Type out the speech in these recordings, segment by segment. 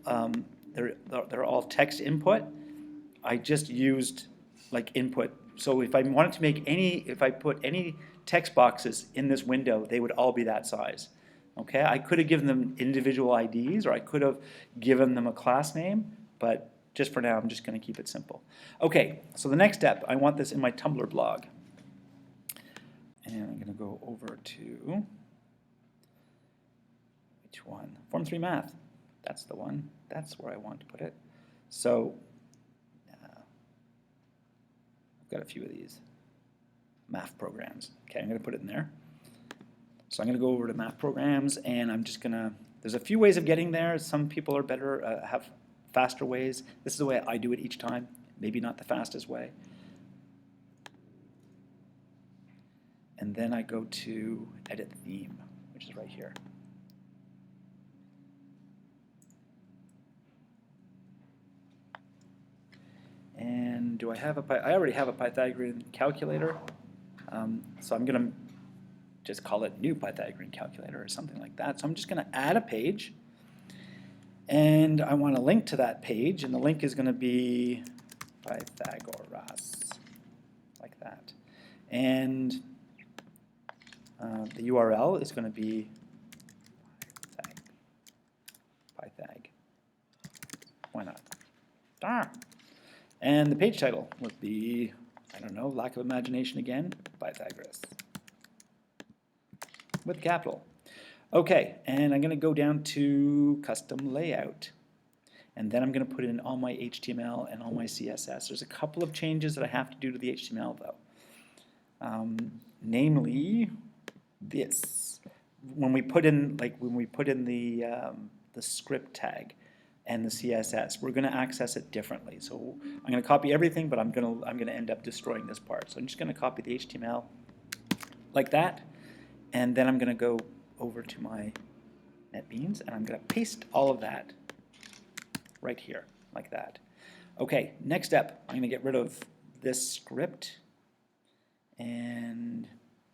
they're all text input. I just used like input. So if I wanted to make if I put any text boxes in this window, they would all be that size. Okay, I could have given them individual IDs, or I could have given them a class name, but just for now, I'm just going to keep it simple. Okay, so the next step, I want this in my Tumblr blog. And I'm going to go over to, which one? Form 3 Math. That's the one. That's where I want to put it. So I've got a few of these math programs. Okay, I'm going to put it in there. So I'm going to go over to math programs, and I'm just going to, there's a few ways of getting there. Some people are better, have faster ways. This is the way I do it each time. Maybe not the fastest way. And then I go to edit theme, which is right here. And do I have I already have a Pythagorean calculator. So I'm going to just call it new Pythagorean calculator or something like that. So I'm just going to add a page. And I want a link to that page. And the link is going to be Pythagoras, like that. And the URL is going to be Pythag. Why not? Darn. And the page title would be, I don't know, lack of imagination again, Pythagoras. With capital. Okay, and I'm going to go down to custom layout. And then I'm going to put in all my HTML and all my CSS. There's a couple of changes that I have to do to the HTML though. Namely, this. When we put in the script tag and the CSS, we're going to access it differently. So I'm going to copy everything, but I'm going to end up destroying this part. So I'm just going to copy the HTML like that, and then I'm going to go over to my NetBeans, and I'm going to paste all of that right here, like that. Okay, next step, I'm going to get rid of this script, and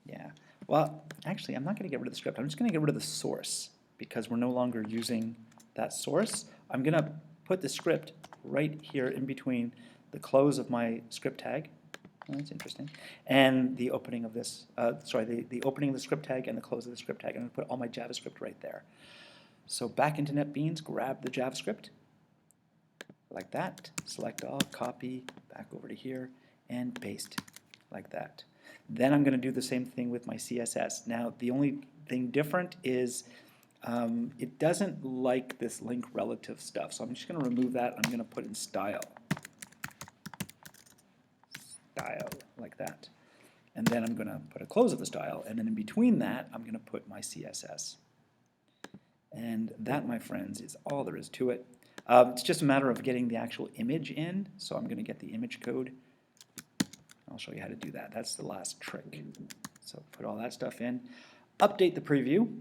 yeah. Well, actually, I'm not going to get rid of the script. I'm just going to get rid of the source, because we're no longer using that source. I'm going to put the script right here in between the close of my script tag. Oh, that's interesting. And the opening of this, the opening of the script tag and the close of the script tag. I'm going to put all my JavaScript right there. So back into NetBeans, grab the JavaScript, like that. Select all, copy, back over to here, and paste, like that. Then I'm going to do the same thing with my CSS. Now, the only thing different is it doesn't like this link relative stuff. So I'm just going to remove that. I'm going to put in style. Style, like that. And then I'm going to put a close of the style. And then in between that, I'm going to put my CSS. And that, my friends, is all there is to it. It's just a matter of getting the actual image in. So I'm going to get the image code. I'll show you how to do that. That's the last trick. So put all that stuff in, update the preview,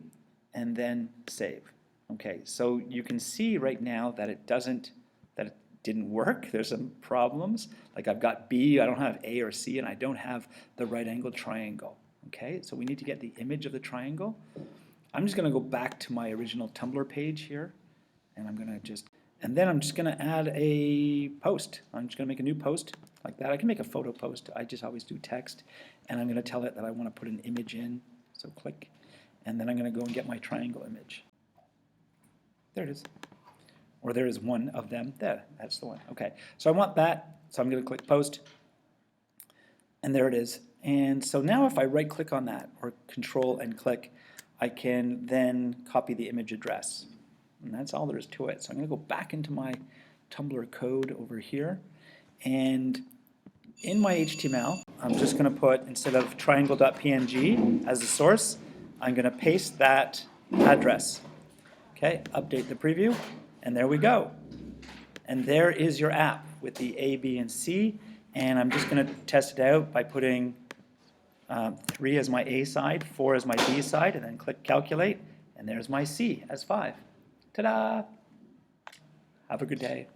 and then save. Okay, so you can see right now that it didn't work. There's some problems. Like I've got B, I don't have A or C, and I don't have the right angled triangle. Okay, so we need to get the image of the triangle. I'm just going to go back to my original Tumblr page here, and I'm going to and then I'm just going to add a post. I'm just going to make a new post like that. I can make a photo post. I just always do text, and I'm going to tell it that I want to put an image in. So click, and then I'm going to go and get my triangle image. There it is. Or there is one of them. There, that's the one. Okay, so I want that, so I'm going to click post, and there it is. And so now if I right-click on that, or control and click, I can then copy the image address. And that's all there is to it. So I'm going to go back into my Tumblr code over here, and in my HTML, I'm just going to put, instead of triangle.png as the source, I'm going to paste that address. Okay, update the preview, and there we go. And there is your app with the A, B, and C, and I'm just going to test it out by putting 3 as my A side, 4 as my B side, and then click calculate, and there's my C as 5. Ta-da! Have a good day.